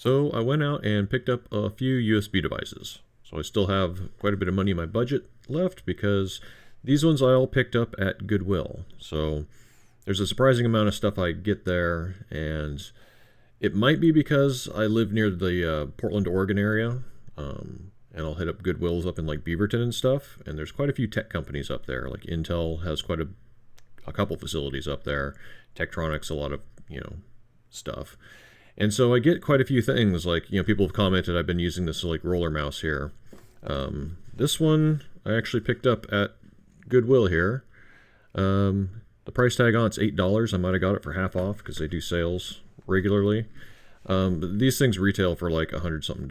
So I went out and picked up a few USB devices. So I still have quite a bit of money in my budget left because these ones I all picked up at Goodwill. So there's a surprising amount of stuff I get there, and it might be because I live near the Portland, Oregon area, and I'll hit up Goodwills up in like Beaverton and stuff, and there's quite a few tech companies up there. Like Intel has quite a couple facilities up there, Tektronix, a lot of, stuff. And so I get quite a few things, like, people have commented I've been using this like roller mouse here. This one I actually picked up at Goodwill here. The price tag on it's $8. I might have got it for half off because they do sales regularly. But these things retail for like $100-something.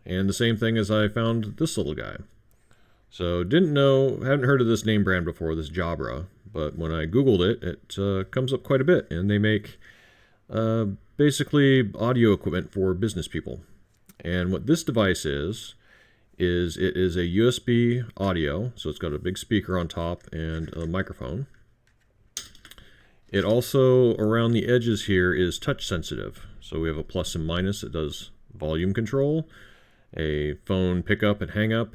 And the same thing as I found this little guy. So hadn't heard of this name brand before, this Jabra, but when I Googled it, it comes up quite a bit, and they make basically audio equipment for business people. And what this device is it is a USB audio, so it's got a big speaker on top and a microphone. It also, around the edges here, is touch sensitive. So we have a plus and minus that does volume control, a phone pickup and hang up,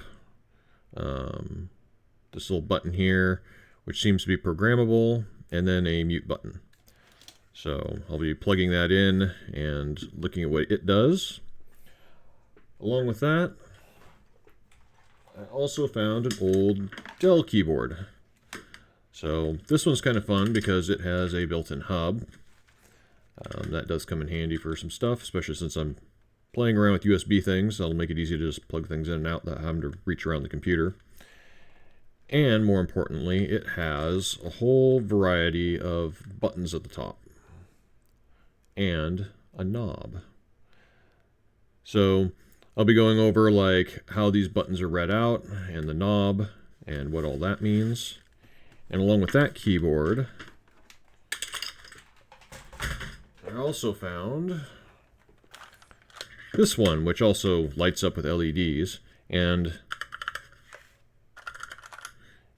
this little button here, which seems to be programmable, and then a mute button. So I'll be plugging that in and looking at what it does. Along with that, I also found an old Dell keyboard. So this one's kind of fun because it has a built-in hub. That does come in handy for some stuff, especially since I'm playing around with USB things. That'll make it easy to just plug things in and out without having to reach around the computer. And more importantly, it has a whole variety of buttons at the top and a knob. So I'll be going over like how these buttons are read out and the knob and what all that means. And along with that keyboard, I also found this one, which also lights up with LEDs, and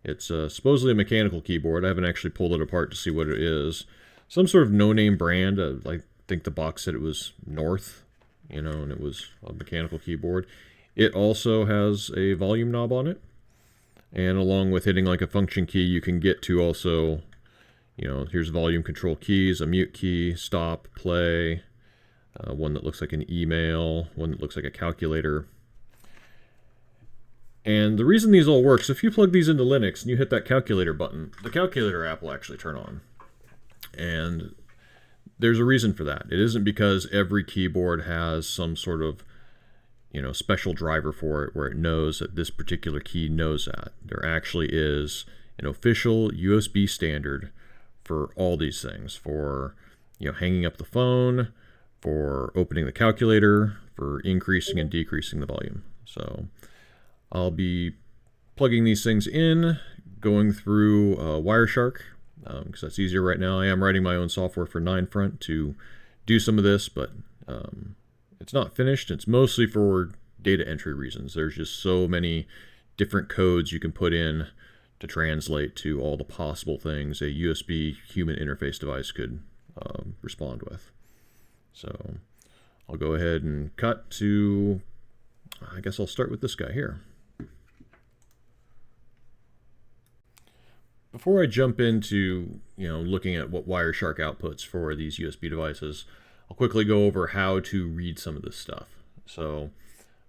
it's supposedly a mechanical keyboard. I haven't actually pulled it apart to see what it is. Some sort of no-name brand. I think the box said it was North, and it was a mechanical keyboard. It also has a volume knob on it. And along with hitting like a function key, you can get to also, here's volume control keys, a mute key, stop, play, one that looks like an email, one that looks like a calculator. And the reason these all work, so if you plug these into Linux and you hit that calculator button, the calculator app will actually turn on. And there's a reason for that. It isn't because every keyboard has some sort of special driver for it where it knows that this particular key knows that. There actually is an official USB standard for all these things, for hanging up the phone, for opening the calculator, for increasing and decreasing the volume. So I'll be plugging these things in, going through Wireshark, because that's easier right now. I am writing my own software for 9front to do some of this, but it's not finished. It's mostly for data entry reasons. There's just so many different codes you can put in to translate to all the possible things a USB human interface device could respond with. So I'll go ahead and cut to, I guess I'll start with this guy here. Before I jump into looking at what Wireshark outputs for these USB devices, I'll quickly go over how to read some of this stuff. So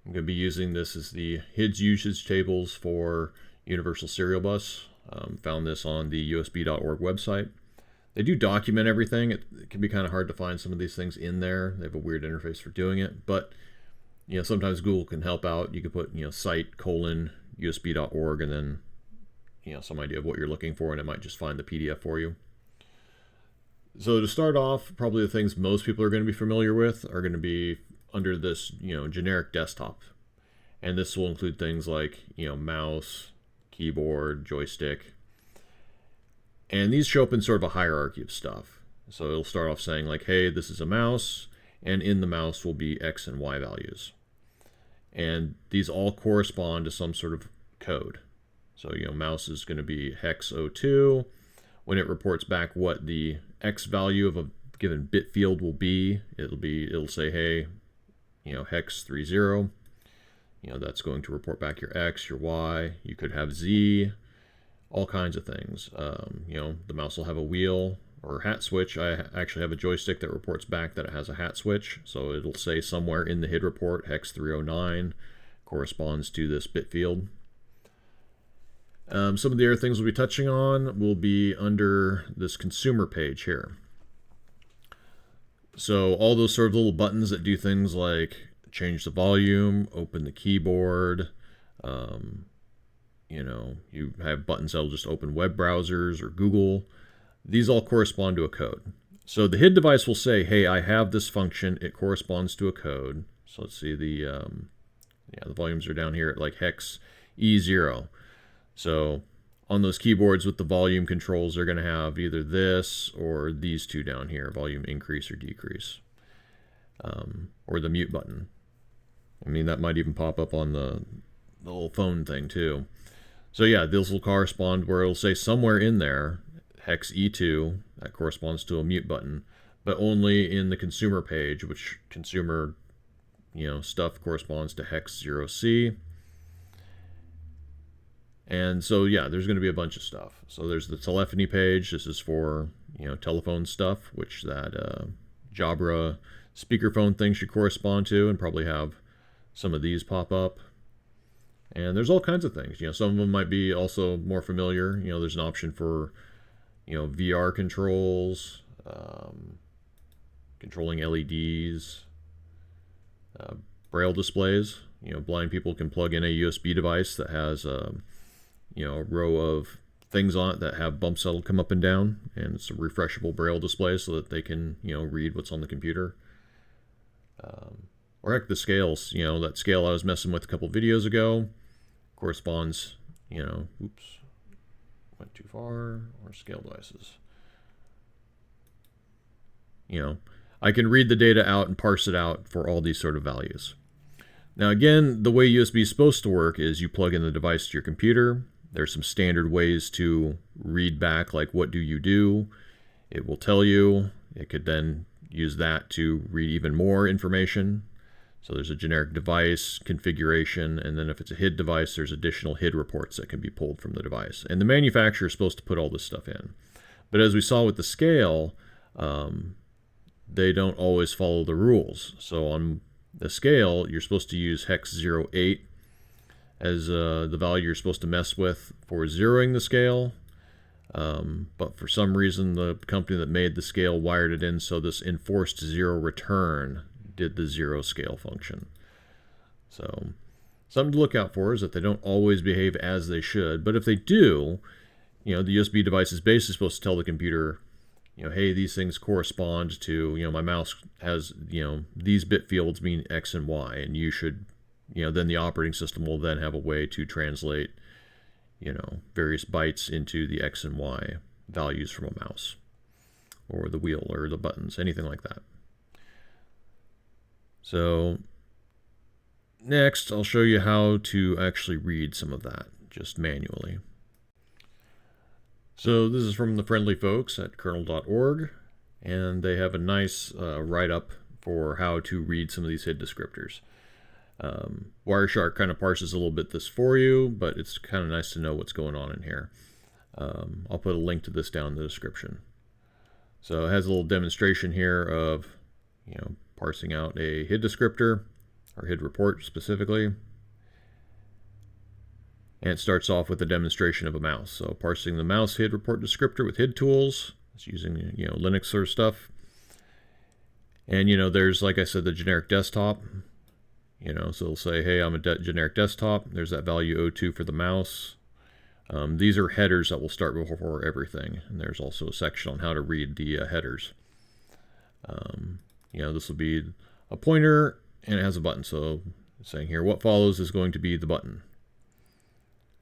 I'm going to be using this as the HIDS usage tables for Universal Serial Bus. Found this on the usb.org website. They do document everything. It can be kind of hard to find some of these things in there. They have a weird interface for doing it, but sometimes Google can help out. You can put site : usb.org and then some idea of what you're looking for, and it might just find the PDF for you. So to start off, probably the things most people are going to be familiar with are going to be under this, generic desktop. And this will include things like, mouse, keyboard, joystick. And these show up in sort of a hierarchy of stuff. So it'll start off saying like, hey, this is a mouse, and in the mouse will be X and Y values. And these all correspond to some sort of code. So, mouse is going to be hex 02. When it reports back what the X value of a given bit field will be. It'll say, hey, hex 30. That's going to report back your X, your Y. You could have Z, all kinds of things. The mouse will have a wheel or hat switch. I actually have a joystick that reports back that it has a hat switch. So it'll say somewhere in the HID report, hex 309 corresponds to this bit field. Some of the other things we'll be touching on will be under this consumer page here. So all those sort of little buttons that do things like change the volume, open the keyboard, you have buttons that'll just open web browsers or Google. These all correspond to a code. So the HID device will say, hey, I have this function. It corresponds to a code. So let's see, the volumes are down here at like hex E0. So on those keyboards with the volume controls, they're going to have either this or these two down here, volume increase or decrease, or the mute button. I mean, that might even pop up on the little phone thing too. So yeah, this will correspond where it'll say somewhere in there, hex E2, that corresponds to a mute button, but only in the consumer page, which consumer, stuff corresponds to hex 0C. And so yeah, there's going to be a bunch of stuff. So there's the telephony page. This is for, telephone stuff, which that Jabra speakerphone thing should correspond to, and probably have some of these pop up. And there's all kinds of things. Some of them might be also more familiar. There's an option for, VR controls, controlling LEDs, braille displays. Blind people can plug in a USB device that has a row of things on it that have bumps that'll come up and down, and it's a refreshable braille display so that they can, read what's on the computer. Or heck, the scales, that scale I was messing with a couple videos ago corresponds, oops, went too far, or scale devices. I can read the data out and parse it out for all these sort of values. Now again, the way USB is supposed to work is you plug in the device to your computer. There's some standard ways to read back, like what do you do? It will tell you. It could then use that to read even more information. So there's a generic device configuration, and then if it's a HID device, there's additional HID reports that can be pulled from the device. And the manufacturer is supposed to put all this stuff in. But as we saw with the scale, they don't always follow the rules. So on the scale, you're supposed to use hex 08 as the value you're supposed to mess with for zeroing the scale. But for some reason, the company that made the scale wired it in so this enforced zero return did the zero scale function. So something to look out for is that they don't always behave as they should. But if they do, the USB device is basically supposed to tell the computer, hey, these things correspond to, my mouse has, these bit fields mean X and Y, and you should, then the operating system will then have a way to translate, various bytes into the X and Y values from a mouse, or the wheel, or the buttons, anything like that. So next, I'll show you how to actually read some of that, just manually. So this is from the friendly folks at kernel.org, and they have a nice write-up for how to read some of these HID descriptors. Wireshark kind of parses a little bit this for you, but it's kind of nice to know what's going on in here. I'll put a link to this down in the description. So it has a little demonstration here of, parsing out a HID descriptor, or HID report specifically. And it starts off with a demonstration of a mouse. So parsing the mouse HID report descriptor with HID tools. It's using, Linux sort of stuff. And, there's, like I said, the generic desktop. So it'll say, hey, I'm a generic desktop. There's that value 02 for the mouse. These are headers that will start before everything. And there's also a section on how to read the headers. This will be a pointer, and it has a button. So it's saying here, what follows is going to be the button.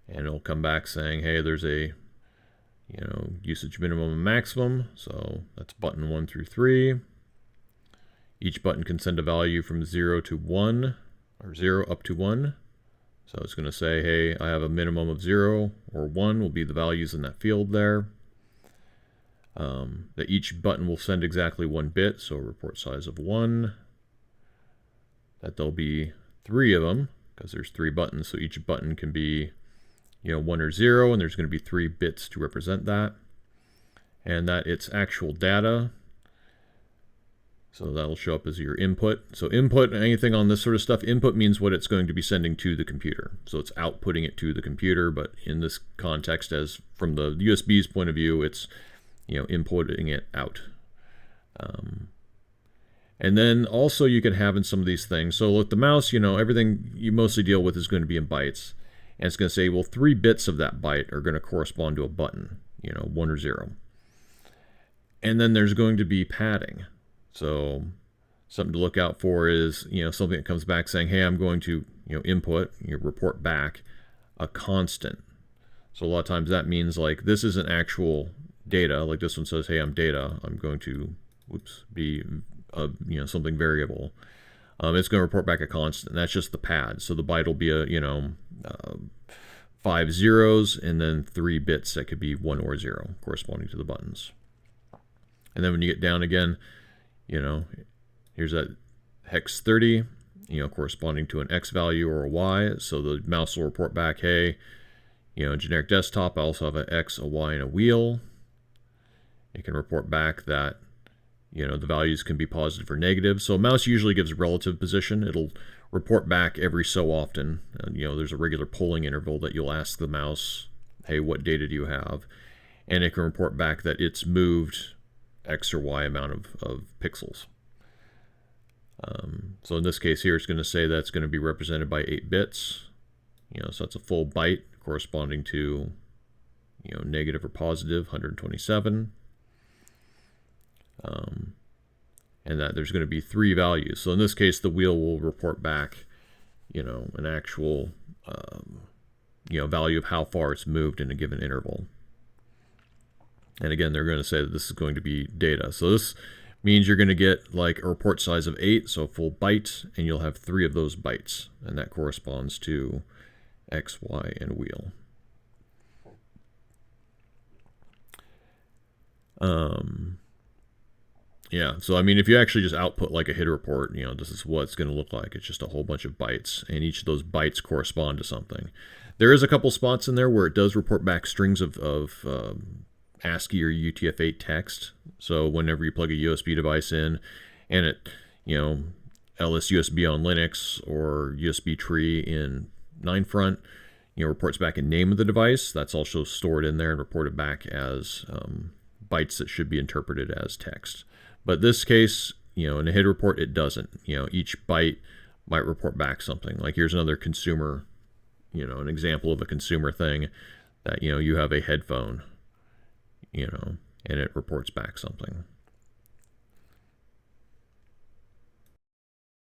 And it'll come back saying, hey, there's a, usage minimum and maximum. So that's button 1 through 3. Each button can send a value from 0 to 1, or 0 up to 1. So it's going to say, hey, I have a minimum of 0 or 1 will be the values in that field there. that each button will send exactly 1 bit, so a report size of 1, that there'll be 3 of them, because there's 3 buttons, so each button can be 1 or 0, and there's going to be 3 bits to represent that, and that it's actual data. So that'll show up as your input. So input, anything on this sort of stuff, input means what it's going to be sending to the computer. So it's outputting it to the computer, but in this context, as from the USB's point of view, it's inputting it out. And then also you can have in some of these things. So with the mouse, everything you mostly deal with is going to be in bytes. And it's going to say, well, 3 bits of that byte are going to correspond to a button, 1 or 0. And then there's going to be padding. So something to look out for is, something that comes back saying, hey, I'm going to, input, report back a constant. So a lot of times that means like this isn't actual data. Like this one says, hey, I'm data. I'm going to, be, something variable. It's going to report back a constant. That's just the pad. So the byte will be a, 5 zeros and then 3 bits that could be 1 or 0 corresponding to the buttons. And then when you get down again, here's that hex 30, corresponding to an X value or a Y. So the mouse will report back, hey, generic desktop, I also have an X, a Y, and a wheel. It can report back that, the values can be positive or negative. So a mouse usually gives relative position. It'll report back every so often. There's a regular polling interval that you'll ask the mouse, hey, what data do you have? And it can report back that it's moved X or Y amount of pixels. So in this case here, it's going to say that's going to be represented by 8 bits. So that's a full byte corresponding to, negative or positive 127. And that there's going to be 3 values. So in this case, the wheel will report back, an actual, value of how far it's moved in a given interval. And again, they're going to say that this is going to be data. So this means you're going to get like a report size of 8, so a full byte, and you'll have 3 of those bytes. And that corresponds to X, Y, and wheel. Yeah, so I mean, if you actually just output like a hit report, this is what it's going to look like. It's just a whole bunch of bytes, and each of those bytes correspond to something. There is a couple spots in there where it does report back strings of ASCII or UTF-8 text. So whenever you plug a USB device in and it, LS USB on Linux or USB tree in 9front, reports back a name of the device. That's also stored in there and reported back as bytes that should be interpreted as text. But this case, in a hit report, it doesn't. Each byte might report back something. Like here's another consumer, an example of a consumer thing that, you have a headphone, and it reports back something.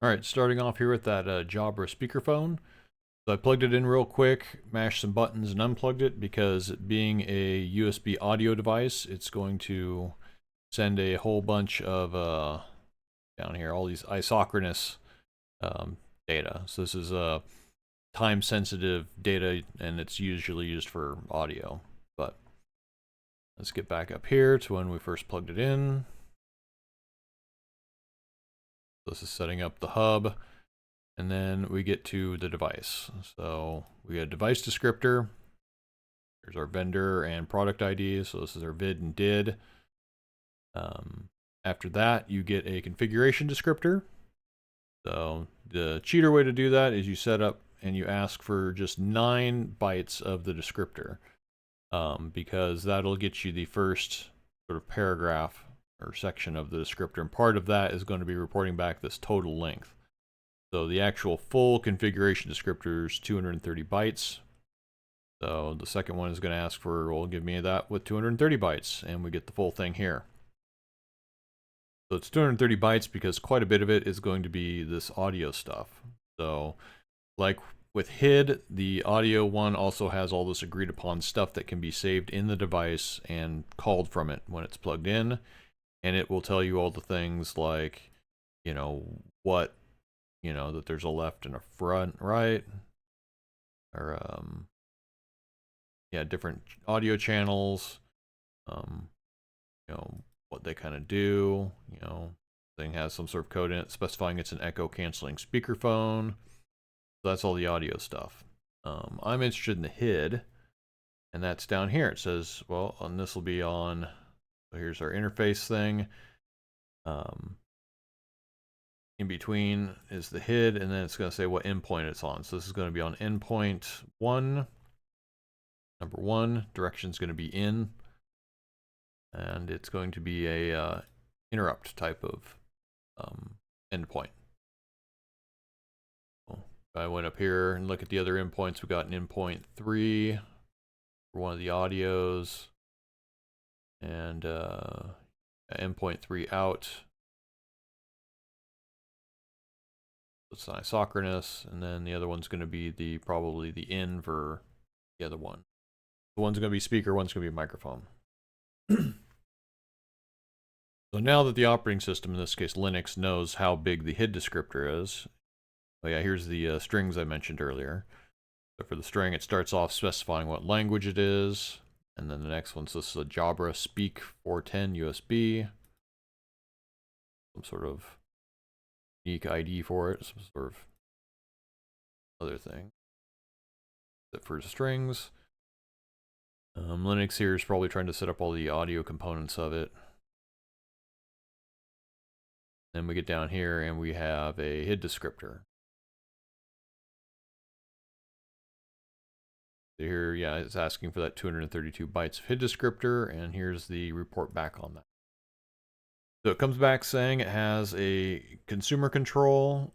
All right, starting off here with that Jabra speakerphone. So I plugged it in real quick, mashed some buttons and unplugged it because being a USB audio device, it's going to send a whole bunch of, down here, all these isochronous data. So this is time-sensitive data, and it's usually used for audio. But let's get back up here to when we first plugged it in. This is setting up the hub, and then we get to the device. So we got a device descriptor. There's our vendor and product ID. So this is our vid and did. After that, you get a configuration descriptor. So the cheater way to do that is you set up and you ask for just 9 bytes of the descriptor, because that'll get you the first sort of paragraph or section of the descriptor, and part of that is going to be reporting back this total length. So the actual full configuration descriptor is 230 bytes. So the second one is going to ask for, well, give me that with 230 bytes, and we get the full thing here. So it's 230 bytes because quite a bit of it is going to be this audio stuff. So like with HID, the audio one also has all this agreed upon stuff that can be saved in the device and called from it when it's plugged in. And it will tell you all the things like, what, that there's a left and a front, right? Or, yeah, different audio channels. what they kind of do. Thing has some sort of code in it specifying it's an echo canceling speakerphone. So that's all the audio stuff. I'm interested in the HID, and that's down here. It says, well, and this will be on. So here's our interface thing. In between is the HID, and then it's going to say what endpoint it's on. So this is going to be on endpoint 1. Number 1, direction is going to be in, and it's going to be a interrupt type of endpoint. So if I went up here and look at the other endpoints, we got an endpoint 3 for one of the audios, and endpoint 3 out. It's isochronous, and then the other one's going to be probably the in for the other one. The one's going to be speaker, one's going to be microphone. So now that the operating system, in this case Linux, knows how big the HID descriptor is, oh yeah, here's the strings I mentioned earlier. So for the string, it starts off specifying what language it is, and then the next one's this is a Jabra speak 410 USB. Some sort of unique ID for it, some sort of other thing. Except for strings. Linux here is probably trying to set up all the audio components of it. Then we get down here and we have a HID descriptor. So here, yeah, it's asking for that 232 bytes of HID descriptor, and here's the report back on that. So it comes back saying it has a consumer control,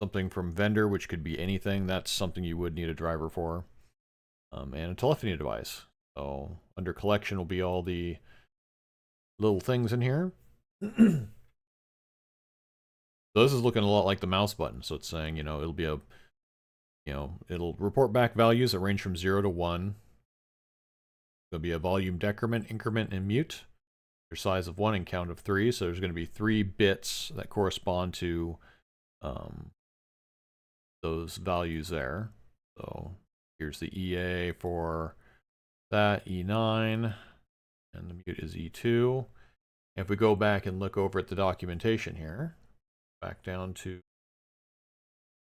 something from vendor, which could be anything. That's something you would need a driver for. And a telephony device. So under collection will be all the little things in here. So this is looking a lot like the mouse button. So it's saying, it'll be it'll report back values that range from 0 to 1. There'll be a volume decrement, increment, and mute. There's size of 1 and count of 3. So there's going to be 3 bits that correspond to those values there. So here's the EA for that, E9, and the mute is E2. If we go back and look over at the documentation here, back down to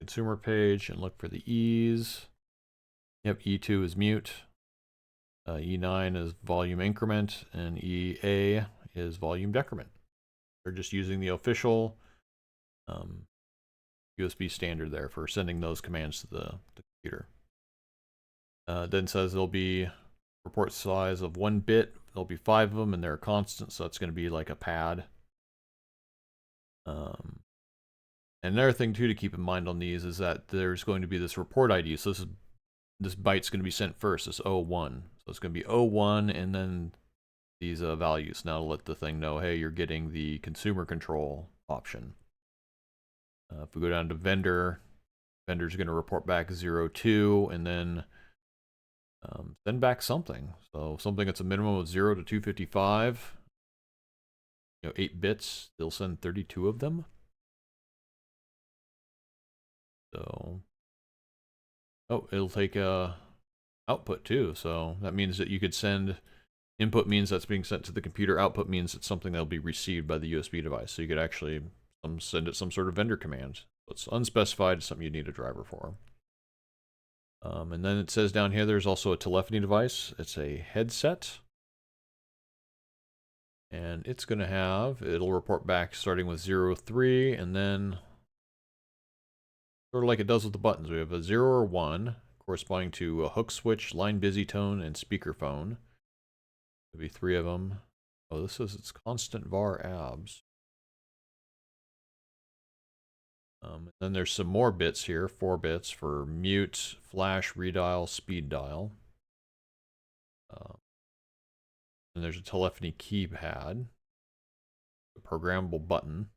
consumer page and look for the E's. Yep, E2 is mute, E9 is volume increment, and EA is volume decrement. They're just using the official USB standard there for sending those commands to the computer. Then says there'll be report size of 1 bit. There'll be 5 of them, and they're constant, so it's going to be like a pad. And another thing too to keep in mind on these is that there's going to be this report ID. So this byte's going to be sent first. This 01. So it's going to be 01 and then these values. Now to let the thing know, hey, you're getting the consumer control option. If we go down to vendor, vendor's going to report back 02 and then send back something. So something that's a minimum of 0 to 255. 8 bits. They'll send 32 of them. So, it'll take output too. So that means that you could send input means that's being sent to the computer. Output means it's something that'll be received by the USB device. So you could actually send it some sort of vendor command. So it's unspecified. It's something you need a driver for. And then it says down here there's also a telephony device. It's a headset. And it's going to it'll report back starting with 03 and then sort of like it does with the buttons. We have a 0 or 1 corresponding to a hook switch, line busy tone, and speakerphone. There'll be 3 of them. Oh, this is its constant var abs. Then there's some more bits here, 4 bits for mute, flash, redial, speed dial. And there's a telephony keypad, a programmable button.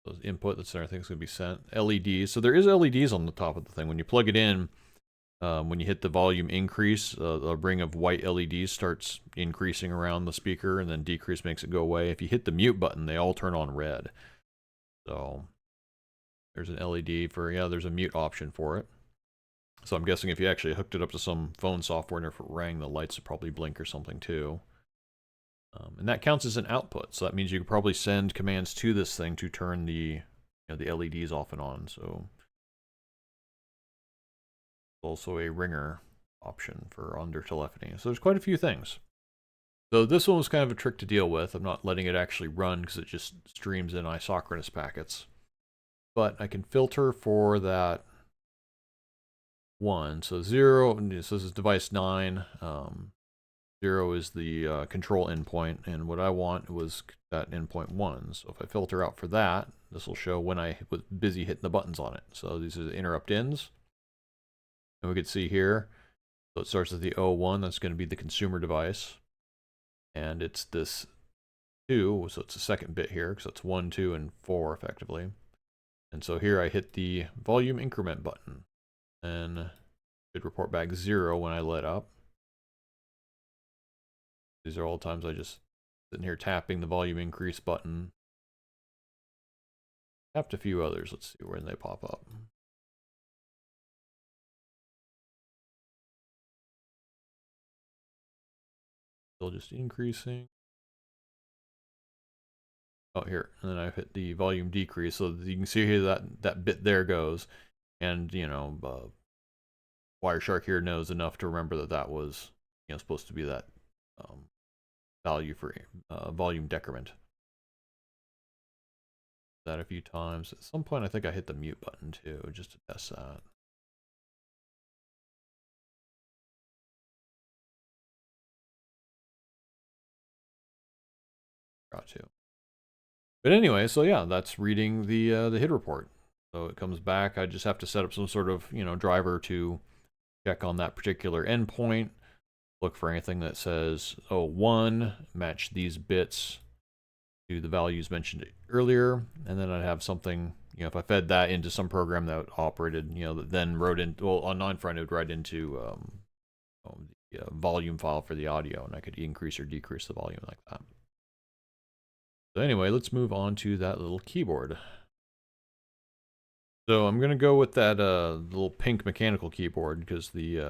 Those input, that's another thing that's going to be sent. LEDs. So there is LEDs on the top of the thing. When you plug it in, when you hit the volume increase, a ring of white LEDs starts increasing around the speaker, and then decrease makes it go away. If you hit the mute button, they all turn on red. So there's an LED for, yeah, there's a mute option for it. So I'm guessing if you actually hooked it up to some phone software and if it rang, the lights would probably blink or something too. And that counts as an output, so that means you could probably send commands to this thing to turn the the LEDs off and on. So also a ringer option for under telephony. So there's quite a few things. So this one was kind of a trick to deal with. I'm not letting it actually run because it just streams in isochronous packets. But I can filter for that one. So 0, so this is device 9. 0 is the control endpoint, and what I want was that endpoint 1. So if I filter out for that, this will show when I was busy hitting the buttons on it. So these are the interrupt ins. And we can see here, so it starts at the 01, that's going to be the consumer device. And it's this 2, so it's the second bit here, because it's 1, 2, and 4 effectively. And so here I hit the volume increment button, and it should report back 0 when I let up. These are all times I just sitting here tapping the volume increase button. Tapped a few others. Let's see when they pop up. Still just increasing. Oh, here. And then I've hit the volume decrease. So you can see here that bit there goes. And, Wireshark here knows enough to remember that that was, supposed to be that value for volume decrement. That a few times. At some point, I think I hit the mute button too, just to test that. Got to. But anyway, so yeah, that's reading the HID report. So it comes back. I just have to set up some sort of driver to check on that particular endpoint. Look for anything that says 1, match these bits to the values mentioned earlier, and then I'd have something, if I fed that into some program that operated, that then wrote in, well, on 9 front, it would write into the volume file for the audio, and I could increase or decrease the volume like that. So anyway, let's move on to that little keyboard. So I'm going to go with that little pink mechanical keyboard because the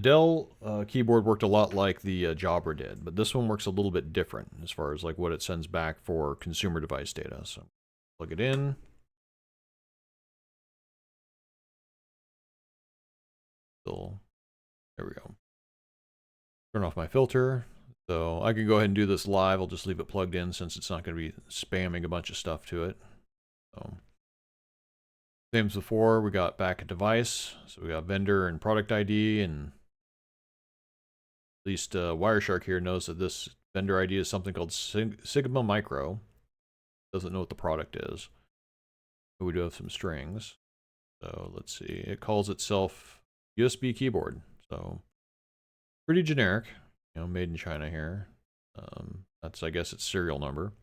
Dell keyboard worked a lot like the Jabra did, but this one works a little bit different as far as like what it sends back for consumer device data. So plug it in. So there we go. Turn off my filter. So I can go ahead and do this live. I'll just leave it plugged in since it's not going to be spamming a bunch of stuff to it. So same as before, we got back a device. So we got vendor and product ID, and at least Wireshark here knows that this vendor ID is something called Sigma Micro. Doesn't know what the product is. But we do have some strings. So let's see. It calls itself USB keyboard. So pretty generic. Made in China here. That's, I guess, its serial number.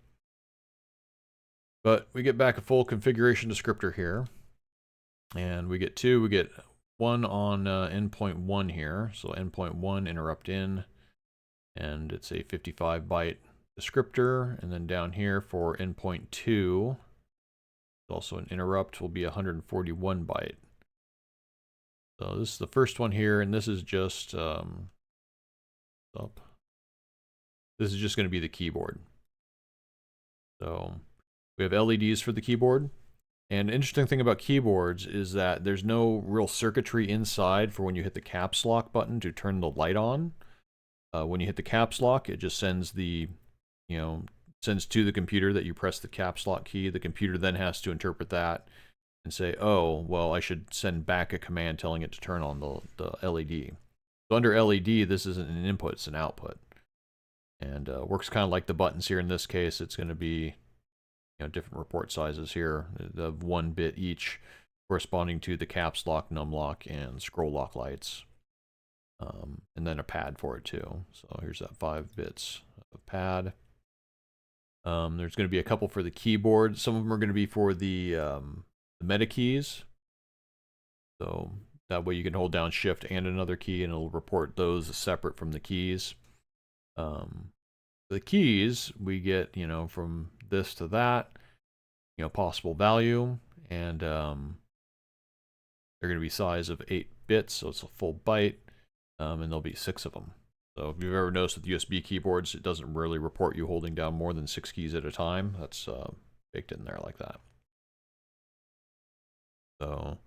But we get back a full configuration descriptor here. And we get 2. We get 1 on endpoint 1 here. So endpoint 1 interrupt in. And it's a 55 byte descriptor. And then down here for endpoint 2, also an interrupt, will be 141 byte. So this is the first one here, and this is just this is just going to be the keyboard. So we have LEDs for the keyboard. And an interesting thing about keyboards is that there's no real circuitry inside for when you hit the caps lock button to turn the light on. When you hit the caps lock, it just sends the, sends to the computer that you press the caps lock key. The computer then has to interpret that and say, oh, well, I should send back a command telling it to turn on the LED. So under LED, this isn't an input, it's an output. And works kind of like the buttons here. In this case, it's going to be different report sizes here of 1 bit each, corresponding to the caps lock, num lock, and scroll lock lights. And then a pad for it too. So here's that 5 bits of pad. There's going to be a couple for the keyboard. Some of them are going to be for the meta keys. So that way you can hold down shift and another key and it'll report those separate from the keys. The keys we get, from this to that, possible value, and they're going to be size of 8 bits, so it's a full byte, and there'll be 6 of them. So if you've ever noticed with USB keyboards, it doesn't really report you holding down more than 6 keys at a time. That's baked in there like that. So,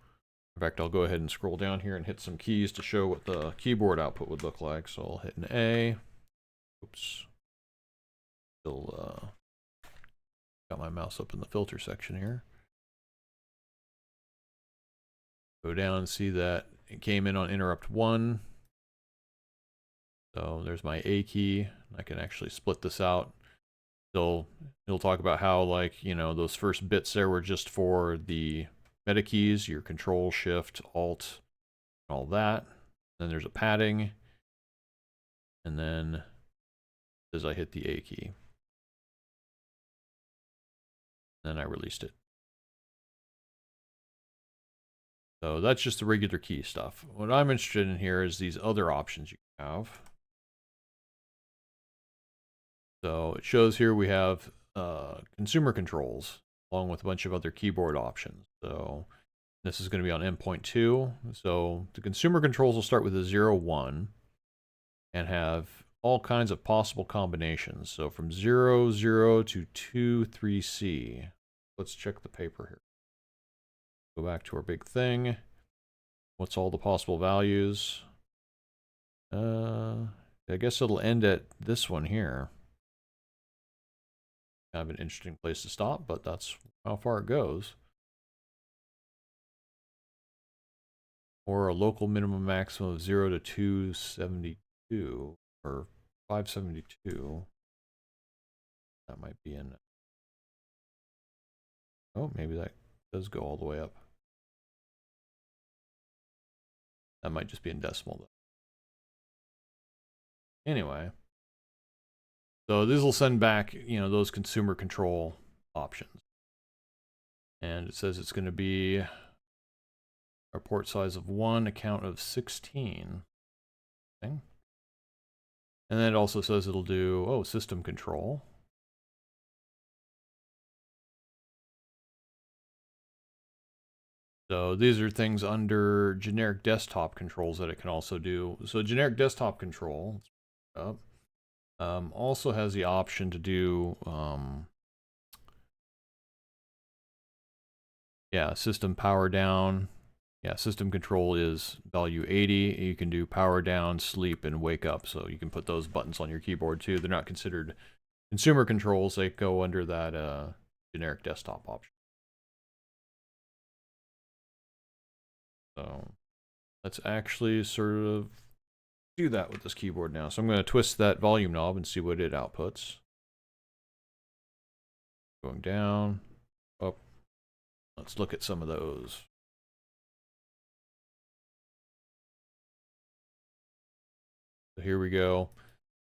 in fact, I'll go ahead and scroll down here and hit some keys to show what the keyboard output would look like. So I'll hit an A. Oops. Still got my mouse up in the filter section here. Go down and see that it came in on interrupt 1. So there's my A key. I can actually split this out. So it'll talk about how, like, you know, those first bits there were just for the meta keys, your Control, Shift, Alt, all that. Then there's a padding. And then as I hit the A key. Then I released it. So that's just the regular key stuff. What I'm interested in here is these other options you have. So it shows here we have consumer controls along with a bunch of other keyboard options. So this is going to be on endpoint 2. So the consumer controls will start with a 0, 1 and have all kinds of possible combinations. So from 0, 0 to 2, 3C. Let's check the paper here. Go back to our big thing. What's all the possible values? I guess it'll end at this one here. Kind of an interesting place to stop, but that's how far it goes. Or a local minimum maximum of 0 to 272 or 572. That might be in. Oh, maybe that does go all the way up. That might just be in decimal though. Anyway. So this will send back, you know, those consumer control options. And it says it's going to be a port size of 1, a count of 16. Okay. And then it also says it'll do, system control. So these are things under generic desktop controls that it can also do. So generic desktop control, also has the option to do, system power down. Yeah, system control is value 80. You can do power down, sleep, and wake up. So you can put those buttons on your keyboard too. They're not considered consumer controls. They go under that generic desktop option. So let's actually sort of do that with this keyboard now. So I'm going to twist that volume knob and see what it outputs. Going down, up. Let's look at some of those. So here we go.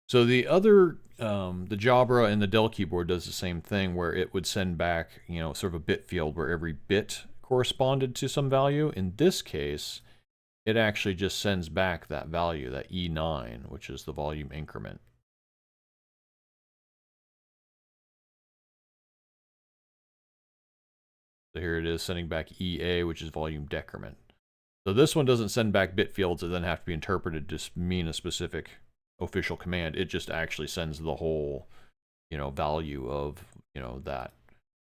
So the other, the Jabra and the Dell keyboard does the same thing where it would send back, you know, sort of a bit field where every bit corresponded to some value. In this case, it actually just sends back that value, that E9, which is the volume increment. So here it is sending back EA, which is volume decrement. So this one doesn't send back bit fields that then have to be interpreted to mean a specific official command. It just actually sends the whole, you know, value of, you know, that,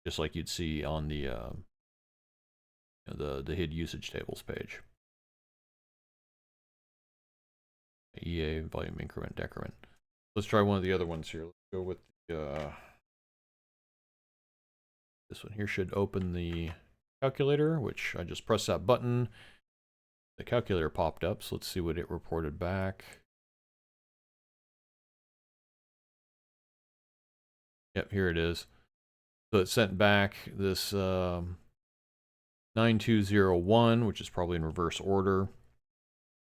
just like you'd see on the HID usage tables page. EA, volume increment, decrement. Let's try one of the other ones here. Let's go with the, this one here should open the calculator, which I just pressed that button. The calculator popped up, so let's see what it reported back. Yep, here it is. So it sent back this 9201, which is probably in reverse order.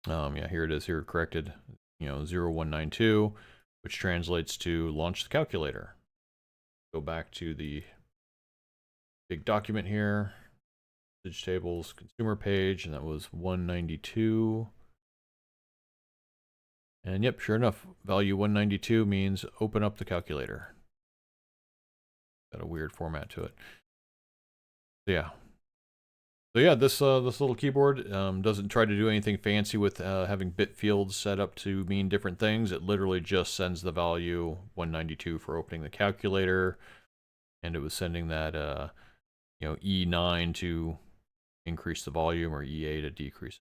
Yeah, here it is, here corrected, you know, 0192, which translates to launch the calculator. Go back to the big document here. Usage tables, consumer page, and that was 192. And yep, sure enough, value 192 means open up the calculator. Got a weird format to it. So yeah, So yeah, this little keyboard doesn't try to do anything fancy with having bit fields set up to mean different things. It literally just sends the value 192 for opening the calculator, and it was sending that E9 to increase the volume or EA to decrease.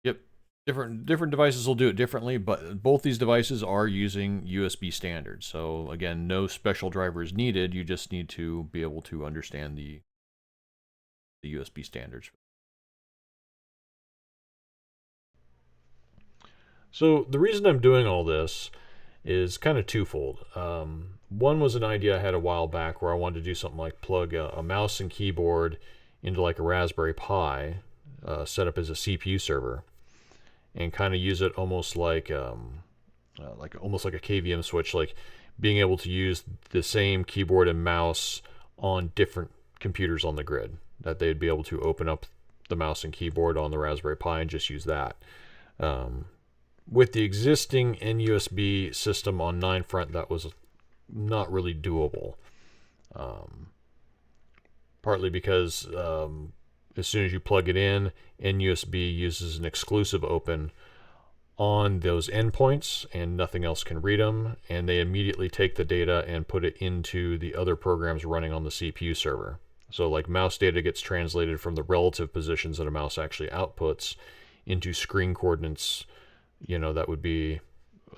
Yep. Different devices will do it differently, but both these devices are using USB standards. So again, no special drivers needed. You just need to be able to understand the USB standards. So the reason I'm doing all this is kind of twofold. One was an idea I had a while back where I wanted to do something like plug a mouse and keyboard into like a Raspberry Pi, set up as a CPU server, and kind of use it almost like almost like a KVM switch, like being able to use the same keyboard and mouse on different computers on the grid. That they'd be able to open up the mouse and keyboard on the Raspberry Pi and just use that. With the existing NUSB system on 9 front, that was not really doable. Partly because as soon as you plug it in, NUSB uses an exclusive open on those endpoints and nothing else can read them, and they immediately take the data and put it into the other programs running on the CPU server. So like mouse data gets translated from the relative positions that a mouse actually outputs into screen coordinates, that would be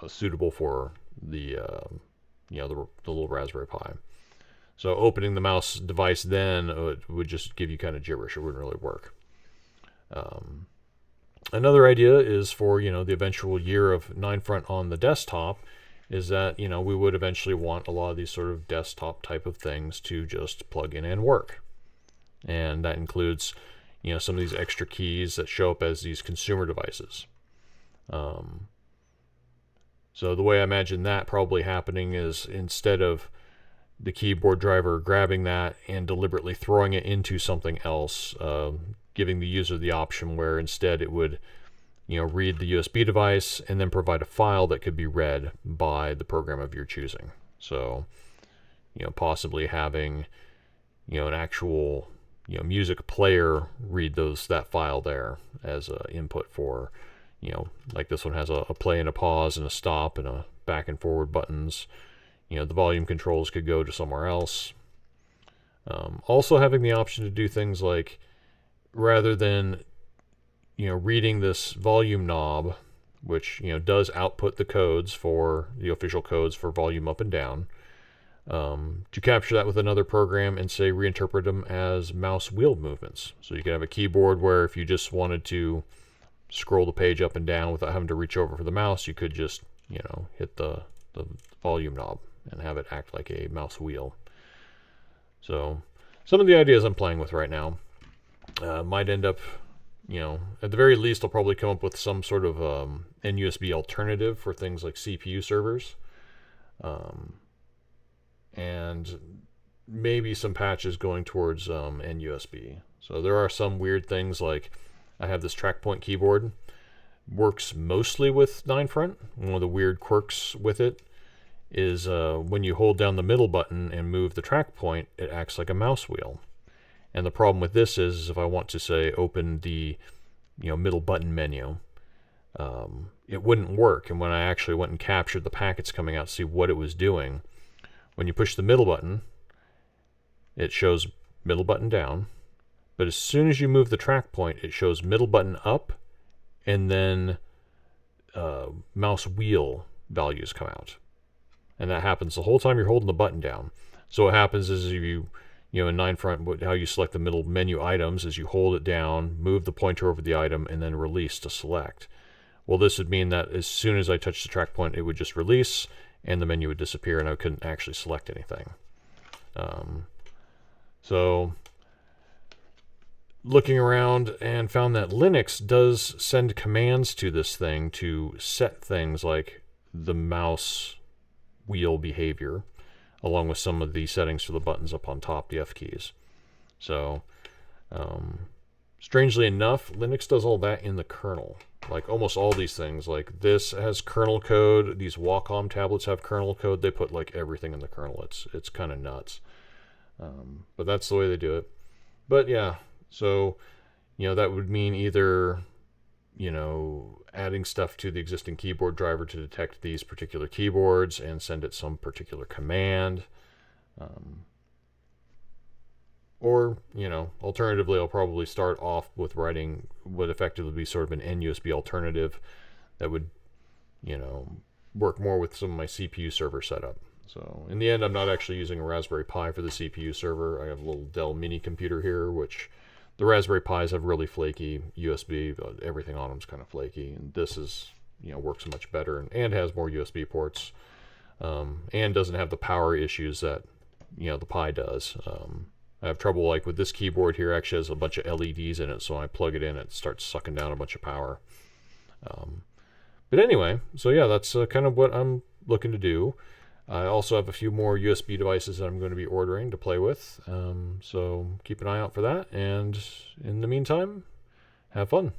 suitable for the little Raspberry Pi. So opening the mouse device then would just give you kind of gibberish. It wouldn't really work. Another idea is for, the eventual year of 9-front on the desktop is that, we would eventually want a lot of these sort of desktop type of things to just plug in and work. And that includes, some of these extra keys that show up as these consumer devices. So the way I imagine that probably happening is instead of the keyboard driver grabbing that and deliberately throwing it into something else, giving the user the option where instead it would, read the USB device and then provide a file that could be read by the program of your choosing. So, possibly having, an actual, music player read that file there as an input for, like this one has a play and a pause and a stop and a back and forward buttons. The volume controls could go to somewhere else. Also having the option to do things like, rather than, reading this volume knob, which, does output the codes for the official codes for volume up and down, to capture that with another program and say reinterpret them as mouse wheel movements. So you can have a keyboard where if you just wanted to scroll the page up and down without having to reach over for the mouse, you could just, hit the volume knob and have it act like a mouse wheel. So some of the ideas I'm playing with right now might end up, at the very least, I'll probably come up with some sort of NUSB alternative for things like CPU servers. And maybe some patches going towards NUSB. So there are some weird things like I have this trackpoint keyboard. Works mostly with 9-front. One of the weird quirks with it is when you hold down the middle button and move the track point, it acts like a mouse wheel. And the problem with this is if I want to say open the middle button menu, it wouldn't work. And when I actually went and captured the packets coming out to see what it was doing, when you push the middle button, it shows middle button down. But as soon as you move the track point, it shows middle button up, and then mouse wheel values come out. And that happens the whole time you're holding the button down. So what happens is if you in 9-front, how you select the middle menu items is you hold it down, move the pointer over the item, and then release to select. Well, this would mean that as soon as I touch the track point, it would just release, and the menu would disappear, and I couldn't actually select anything. So looking around and found that Linux does send commands to this thing to set things like the mouse wheel behavior, along with some of the settings for the buttons up on top, the F keys. So, strangely enough, Linux does all that in the kernel. Like almost all these things, like this has kernel code, these Wacom tablets have kernel code, they put like everything in the kernel. It's kind of nuts. But that's the way they do it. But yeah, so, that would mean either, adding stuff to the existing keyboard driver to detect these particular keyboards and send it some particular command. Or, alternatively, I'll probably start off with writing what effectively be sort of an NUSB alternative that would, work more with some of my CPU server setup. So in the end, I'm not actually using a Raspberry Pi for the CPU server. I have a little Dell mini computer here, which the Raspberry Pis have really flaky USB. Everything on them is kind of flaky. And this is, works much better and has more USB ports, and doesn't have the power issues that, the Pi does. I have trouble like with this keyboard here. Actually has a bunch of LEDs in it, so when I plug it in, it starts sucking down a bunch of power. But anyway, so yeah, that's kind of what I'm looking to do. I also have a few more USB devices that I'm going to be ordering to play with, so keep an eye out for that, and in the meantime, have fun.